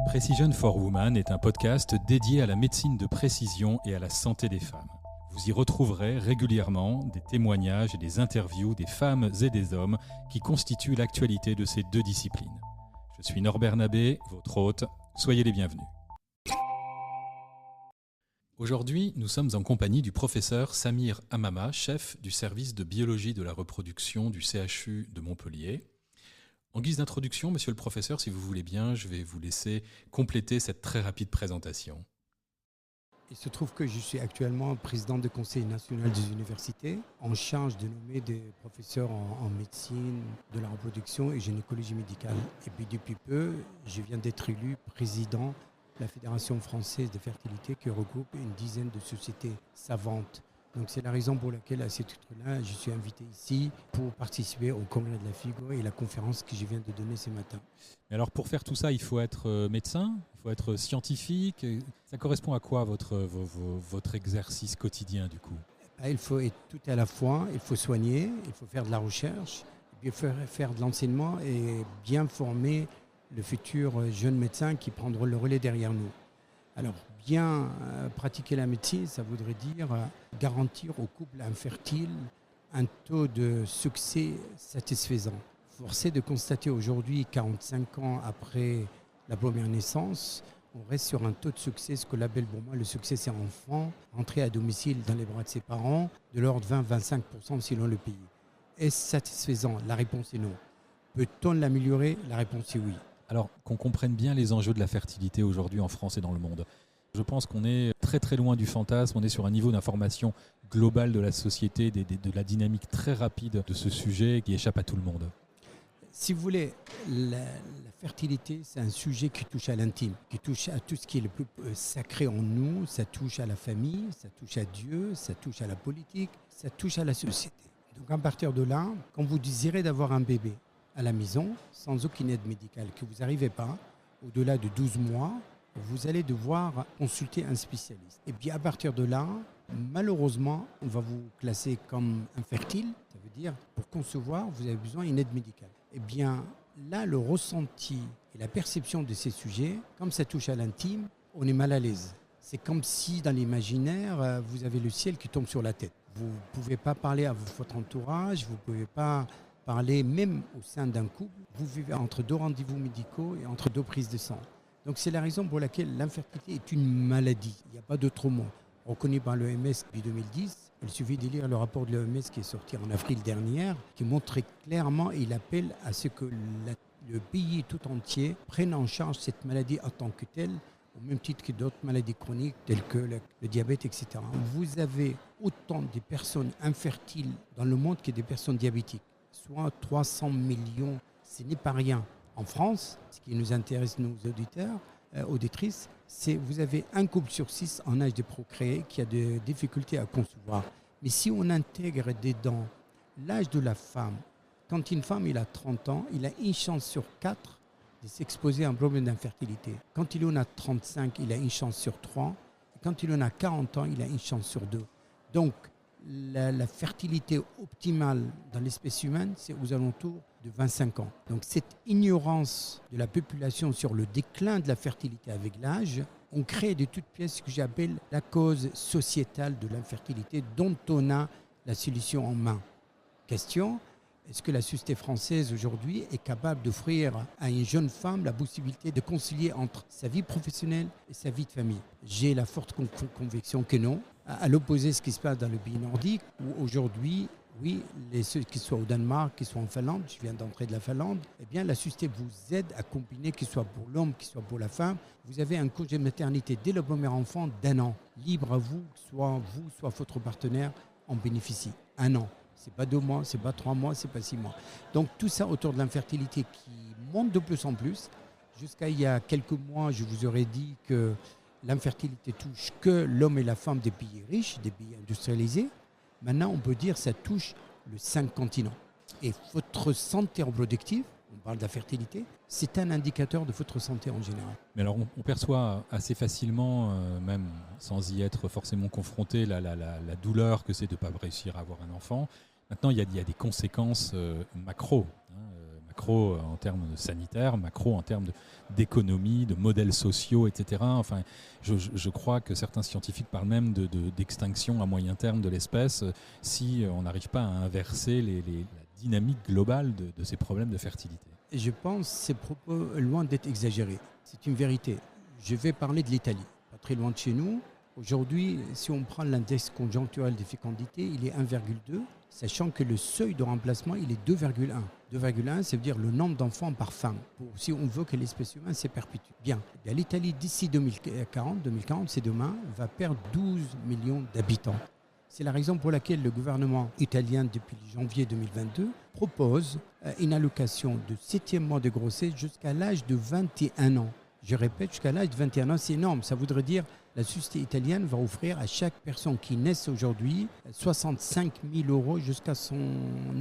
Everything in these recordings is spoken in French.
Precision for Women est un podcast dédié à la médecine de précision et à la santé des femmes. Vous y retrouverez régulièrement des témoignages et des interviews des femmes et des hommes qui constituent l'actualité de ces deux disciplines. Je suis Norbert Nabé, votre hôte. Soyez les bienvenus. Aujourd'hui, nous sommes en compagnie du professeur Samir Hamama, chef du service de biologie de la reproduction du CHU de Montpellier. En guise d'introduction, monsieur le professeur, si vous voulez bien, je vais vous laisser compléter cette très rapide présentation. Il se trouve que je suis actuellement président du Conseil national des universités, en charge de nommer des professeurs en médecine, de la reproduction et gynécologie médicale. Et puis depuis peu, je viens d'être élu président de la Fédération française de fertilité qui regroupe une dizaine de sociétés savantes. Donc c'est la raison pour laquelle, à ce titre-là, je suis invité ici pour participer au congrès de la FIGO et la conférence que je viens de donner ce matin. Mais alors pour faire tout ça, il faut être médecin, il faut être scientifique. Ça correspond à quoi votre exercice quotidien du coup ? Il faut être tout à la fois, il faut soigner, il faut faire de la recherche, il faut faire de l'enseignement et bien former le futur jeune médecin qui prendra le relais derrière nous. Alors, bien pratiquer la médecine, ça voudrait dire garantir aux couples infertiles un taux de succès satisfaisant. Force est de constater aujourd'hui, 45 ans après la première naissance, on reste sur un taux de succès, ce que l'appelle pour moi le succès c'est enfant, entré à domicile dans les bras de ses parents, de l'ordre de 20-25% selon le pays. Est-ce satisfaisant ? La réponse est non. Peut-on l'améliorer ? La réponse est oui. Alors, qu'on comprenne bien les enjeux de la fertilité aujourd'hui en France et dans le monde. Je pense qu'on est très très loin du fantasme, on est sur un niveau d'information globale de la société, de la dynamique très rapide de ce sujet qui échappe à tout le monde. Si vous voulez, la fertilité, c'est un sujet qui touche à l'intime, qui touche à tout ce qui est le plus sacré en nous, ça touche à la famille, ça touche à Dieu, ça touche à la politique, ça touche à la société. Donc à partir de là, quand vous désirez d'avoir un bébé à la maison, sans aucune aide médicale, que vous n'arrivez pas, au-delà de 12 mois, vous allez devoir consulter un spécialiste. Et puis à partir de là, malheureusement, on va vous classer comme infertile. Ça veut dire, pour concevoir, vous avez besoin d'une aide médicale. Eh bien, là, le ressenti et la perception de ces sujets, comme ça touche à l'intime, on est mal à l'aise. C'est comme si, dans l'imaginaire, vous avez le ciel qui tombe sur la tête. Vous ne pouvez pas parler à votre entourage, vous ne pouvez pas parler même au sein d'un couple. Vous vivez entre deux rendez-vous médicaux et entre deux prises de sang. Donc c'est la raison pour laquelle l'infertilité est une maladie. Il n'y a pas d'autre mot. Reconnu par l'OMS depuis 2010, il suffit de lire le rapport de l'OMS qui est sorti en avril dernier, qui montre clairement et il appelle à ce que le pays tout entier prenne en charge cette maladie en tant que telle, au même titre que d'autres maladies chroniques telles que le diabète, etc. Vous avez autant de personnes infertiles dans le monde que des personnes diabétiques, soit 300 millions, ce n'est pas rien. En France, ce qui nous intéresse, nos auditeurs, auditrices, c'est que vous avez un couple sur 6 en âge de procréer qui a des difficultés à concevoir. Mais si on intègre dedans l'âge de la femme, quand une femme a 30 ans, il a une chance sur 4 de s'exposer à un problème d'infertilité. Quand il en a 35, il a une chance sur 3. Et quand il en a 40 ans, il a une chance sur 2. Donc, la fertilité optimale dans l'espèce humaine, c'est aux alentours de 25 ans. Donc cette ignorance de la population sur le déclin de la fertilité avec l'âge, on crée de toutes pièces ce que j'appelle la cause sociétale de l'infertilité dont on a la solution en main. Question, est-ce que la société française aujourd'hui est capable d'offrir à une jeune femme la possibilité de concilier entre sa vie professionnelle et sa vie de famille ? J'ai la forte conviction que non. À l'opposé de ce qui se passe dans le pays nordique, où aujourd'hui, oui, ceux qui soient au Danemark, qui soient en Finlande, je viens d'entrer de la Finlande, eh bien la société vous aide à combiner, qu'il soit pour l'homme, qu'il soit pour la femme. Vous avez un congé de maternité dès le premier enfant d'1 an. Libre à vous, soit votre partenaire en bénéficie. 1 an. C'est pas 2 mois, c'est pas 3 mois, c'est pas 6 mois. Donc tout ça autour de l'infertilité qui monte de plus en plus. Jusqu'à il y a quelques mois, je vous aurais dit que l'infertilité touche que l'homme et la femme des pays riches, des pays industrialisés. Maintenant, on peut dire que ça touche le 5 continents. Et votre santé reproductive, on parle de la fertilité, c'est un indicateur de votre santé en général. Mais alors, on perçoit assez facilement, même sans y être forcément confronté, la douleur que c'est de ne pas réussir à avoir un enfant. Maintenant, il y a des conséquences macro micro en termes sanitaires, macro en termes d'économie, de modèles sociaux, etc. Enfin, je crois que certains scientifiques parlent même d'extinction à moyen terme de l'espèce si on n'arrive pas à inverser la dynamique globale de ces problèmes de fertilité. Je pense que ces propos loin d'être exagérés. C'est une vérité. Je vais parler de l'Italie, pas très loin de chez nous. Aujourd'hui, si on prend l'index conjoncturel de fécondité, il est 1,2, sachant que le seuil de remplacement, il est 2,1. 2,1, ça veut dire le nombre d'enfants par femme, si on veut que l'espèce humaine se perpétue. Bien, l'Italie, d'ici 2040, c'est demain, va perdre 12 millions d'habitants. C'est la raison pour laquelle le gouvernement italien, depuis janvier 2022, propose une allocation de 7e mois de grossesse jusqu'à l'âge de 21 ans. Je répète, jusqu'à l'âge de 21 ans, c'est énorme. Ça voudrait dire que la société italienne va offrir à chaque personne qui naît aujourd'hui 65 000 euros jusqu'à son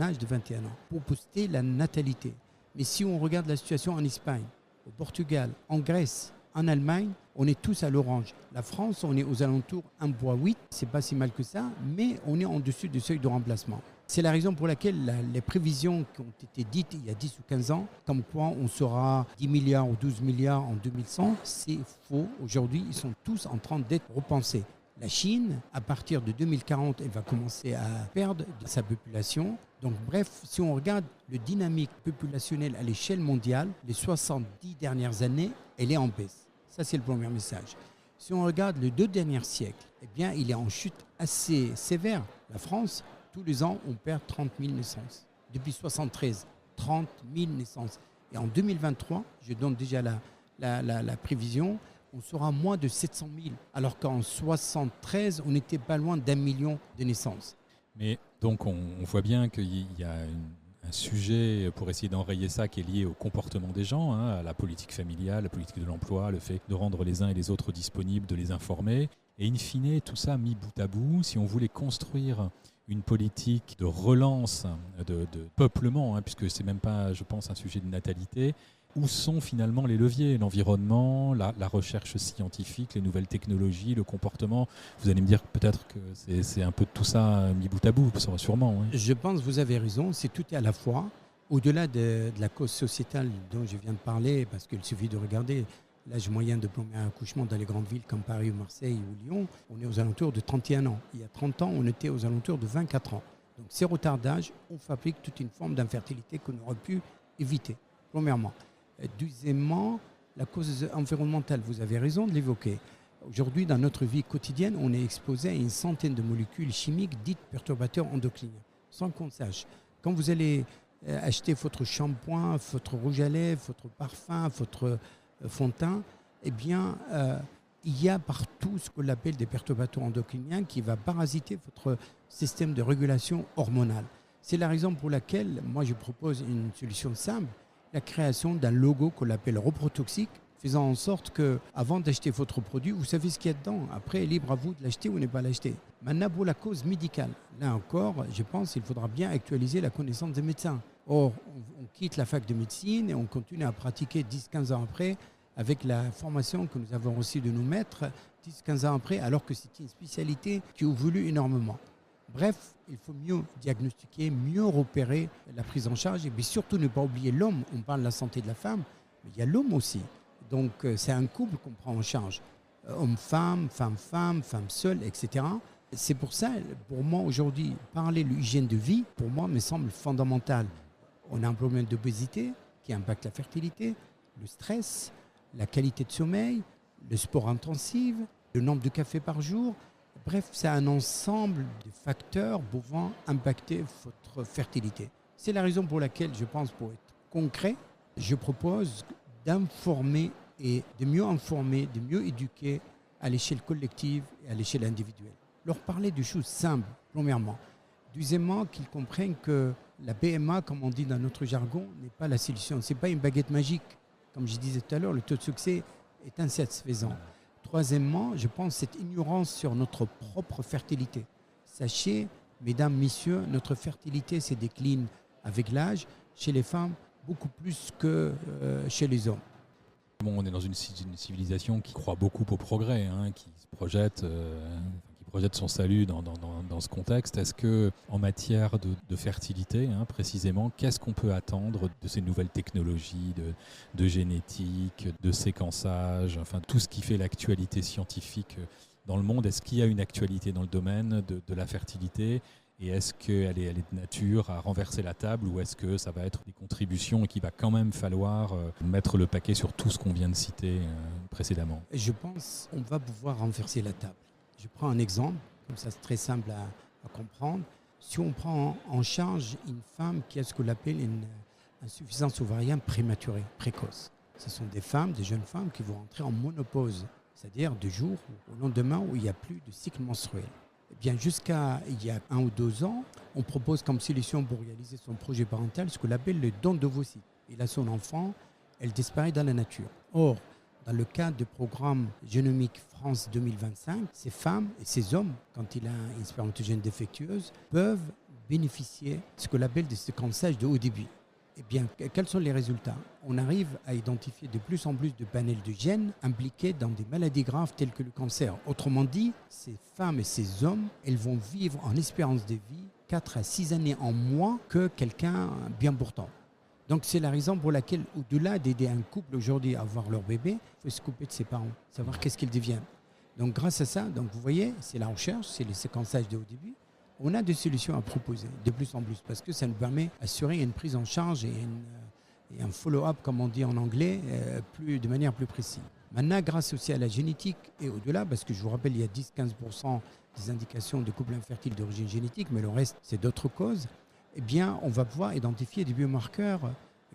âge de 21 ans pour booster la natalité. Mais si on regarde la situation en Espagne, au Portugal, en Grèce, en Allemagne, on est tous à l'orange. La France, on est aux alentours 1,8, c'est pas si mal que ça, mais on est en dessus du seuil de remplacement. C'est la raison pour laquelle les prévisions qui ont été dites il y a 10 ou 15 ans, comme quoi on sera 10 milliards ou 12 milliards en 2100, c'est faux. Aujourd'hui, ils sont tous en train d'être repensés. La Chine, à partir de 2040, elle va commencer à perdre de sa population. Donc bref, si on regarde le dynamique populationnel à l'échelle mondiale, les 70 dernières années, elle est en baisse. Ça, c'est le premier message. Si on regarde les 2 derniers siècles, eh bien, il est en chute assez sévère. La France, tous les ans, on perd 30 000 naissances. Depuis 1973, 30 000 naissances. Et en 2023, je donne déjà la prévision, on sera moins de 700 000. Alors qu'en 1973, on n'était pas loin d'1 million de naissances. Mais donc, on voit bien qu'il y a un sujet pour essayer d'enrayer ça qui est lié au comportement des gens, à la politique familiale, la politique de l'emploi, le fait de rendre les uns et les autres disponibles, de les informer. Et in fine, tout ça mis bout à bout, si on voulait construire une politique de relance, de peuplement, puisque c'est même pas, je pense, un sujet de natalité, où sont finalement les leviers, l'environnement, la recherche scientifique, les nouvelles technologies, le comportement? Vous allez me dire peut-être que c'est un peu de tout ça mis bout à bout, sûrement. Oui. Je pense que vous avez raison, c'est tout à la fois. Au-delà de la cause sociétale dont je viens de parler, parce qu'il suffit de regarder l'âge moyen de premier accouchement dans les grandes villes comme Paris ou Marseille ou Lyon, on est aux alentours de 31 ans. Il y a 30 ans, on était aux alentours de 24 ans. Donc ces retards d'âge, on fabrique toute une forme d'infertilité qu'on aurait pu éviter, premièrement. Deuxièmement, la cause environnementale, vous avez raison de l'évoquer. Aujourd'hui, dans notre vie quotidienne, on est exposé à une centaine de molécules chimiques dites perturbateurs endocriniens, sans qu'on sache. Quand vous allez acheter votre shampoing, votre rouge à lèvres, votre parfum, votre fond de teint, eh bien, il y a partout ce qu'on appelle des perturbateurs endocriniens qui va parasiter votre système de régulation hormonale. C'est la raison pour laquelle, moi, je propose une solution simple, la création d'un logo qu'on appelle reprotoxique, faisant en sorte que, avant d'acheter votre produit, vous savez ce qu'il y a dedans. Après, libre à vous de l'acheter ou ne pas l'acheter. Maintenant, pour la cause médicale, là encore, je pense qu'il faudra bien actualiser la connaissance des médecins. Or, on quitte la fac de médecine et on continue à pratiquer 10-15 ans après avec la formation que nous avons reçue de nos maîtres 10-15 ans après, alors que c'est une spécialité qui a voulu énormément. Bref, il faut mieux diagnostiquer, mieux repérer la prise en charge et puis surtout ne pas oublier l'homme. On parle de la santé de la femme, mais il y a l'homme aussi. Donc c'est un couple qu'on prend en charge. Homme-femme, femme-femme, femme seule, etc. C'est pour ça, pour moi aujourd'hui, parler de l'hygiène de vie, pour moi, me semble fondamental. On a un problème d'obésité qui impacte la fertilité, le stress, la qualité de sommeil, le sport intensif, le nombre de cafés par jour. Bref, c'est un ensemble de facteurs pouvant impacter votre fertilité. C'est la raison pour laquelle, je pense, pour être concret, je propose d'informer et de mieux informer, de mieux éduquer à l'échelle collective et à l'échelle individuelle. Leur parler de choses simples, premièrement. Deuxièmement, qu'ils comprennent que la PMA, comme on dit dans notre jargon, n'est pas la solution. Ce n'est pas une baguette magique. Comme je disais tout à l'heure, le taux de succès est insatisfaisant. Troisièmement, je pense cette ignorance sur notre propre fertilité. Sachez, mesdames, messieurs, notre fertilité se décline avec l'âge, chez les femmes, beaucoup plus que chez les hommes. Bon, on est dans une civilisation qui croit beaucoup au progrès, qui se projette, qui projette son salut dans ce contexte. Est-ce que, en matière de fertilité, précisément, qu'est-ce qu'on peut attendre de ces nouvelles technologies de génétique, de séquençage, enfin tout ce qui fait l'actualité scientifique dans le monde? Est-ce qu'il y a une actualité dans le domaine de la fertilité? Et est-ce qu'elle est de nature à renverser la table, ou est-ce que ça va être des contributions et qu'il va quand même falloir mettre le paquet sur tout ce qu'on vient de citer précédemment? Je pense qu'on va pouvoir renverser la table. Je prends un exemple, comme ça c'est très simple à comprendre. Si on prend en charge une femme qui a ce qu'on appelle une insuffisance ovarienne prématurée, précoce. Ce sont des femmes, des jeunes femmes qui vont entrer en ménopause, c'est-à-dire du jour au lendemain où il n'y a plus de cycle menstruel. Eh bien, jusqu'à il y a 1 ou 2 ans, on propose comme solution pour réaliser son projet parental ce qu'on appelle le don d'ovocytes. Et là, son enfant, elle disparaît dans la nature. Or, dans le cadre du programme Génomique France 2025, ces femmes et ces hommes, quand il a une spermatogène défectueuse, peuvent bénéficier de ce qu'on appelle des séquençages de haut débit. Eh bien, quels sont les résultats? On arrive à identifier de plus en plus de panels de gènes impliqués dans des maladies graves telles que le cancer. Autrement dit, ces femmes et ces hommes, elles vont vivre en espérance de vie 4 à 6 années en moins que quelqu'un bien portant. Donc c'est la raison pour laquelle, au-delà d'aider un couple aujourd'hui à avoir leur bébé, il faut se couper de ses parents, savoir qu'est-ce qu'ils deviennent. Donc grâce à ça, donc vous voyez, c'est la recherche, c'est les séquençages de haut débit. On a des solutions à proposer de plus en plus parce que ça nous permet d'assurer une prise en charge et un follow-up, comme on dit en anglais, de manière plus précise. Maintenant, grâce aussi à la génétique et au-delà, parce que je vous rappelle, il y a 10-15% des indications de couples infertiles d'origine génétique, mais le reste, c'est d'autres causes, eh bien, on va pouvoir identifier des biomarqueurs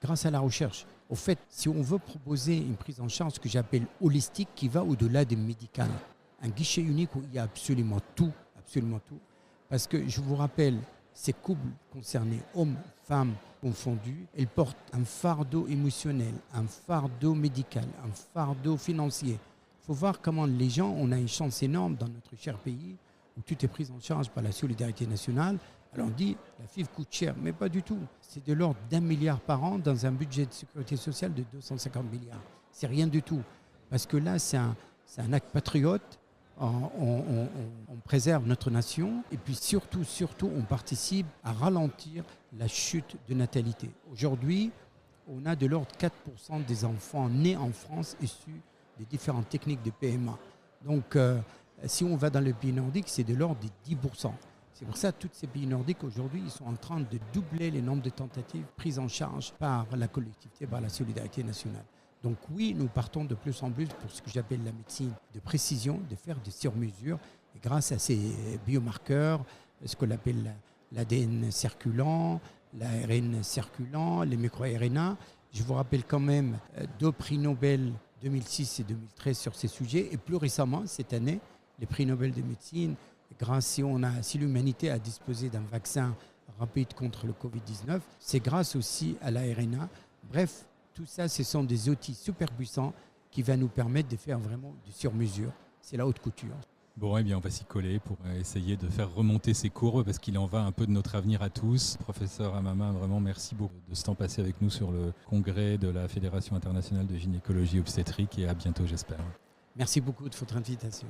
grâce à la recherche. Au fait, si on veut proposer une prise en charge que j'appelle holistique, qui va au-delà des médicales, un guichet unique où il y a absolument tout, parce que je vous rappelle, ces couples concernés, hommes, femmes confondus, ils portent un fardeau émotionnel, un fardeau médical, un fardeau financier. Il faut voir comment les gens, on a une chance énorme dans notre cher pays, où tout est pris en charge par la solidarité nationale. Alors on dit, la FIV coûte cher, mais pas du tout. C'est de l'ordre d'1 milliard par an dans un budget de sécurité sociale de 250 milliards. C'est rien du tout. Parce que là, c'est un acte patriote. On préserve notre nation et puis surtout, on participe à ralentir la chute de natalité. Aujourd'hui, on a de l'ordre de 4% des enfants nés en France issus des différentes techniques de PMA. Donc, si on va dans les pays nordiques, c'est de l'ordre de 10%. C'est pour ça que tous ces pays nordiques, aujourd'hui, ils sont en train de doubler les nombres de tentatives prises en charge par la collectivité, par la solidarité nationale. Donc oui, nous partons de plus en plus pour ce que j'appelle la médecine de précision, de faire des sur-mesures. Et grâce à ces biomarqueurs, ce qu'on appelle l'ADN circulant, l'ARN circulant, les micro-RNA, je vous rappelle quand même 2 prix Nobel 2006 et 2013 sur ces sujets. Et plus récemment, cette année, les prix Nobel de médecine, si l'humanité a disposé d'un vaccin rapide contre le Covid-19, c'est grâce aussi à l'ARNA. Bref, tout ça, ce sont des outils super puissants qui vont nous permettre de faire vraiment du sur-mesure. C'est la haute couture. Bon, eh bien, on va s'y coller pour essayer de faire remonter ces courbes parce qu'il en va un peu de notre avenir à tous. Professeur Amama, vraiment merci beaucoup de ce temps passé avec nous sur le congrès de la Fédération internationale de gynécologie obstétrique et à bientôt, j'espère. Merci beaucoup de votre invitation.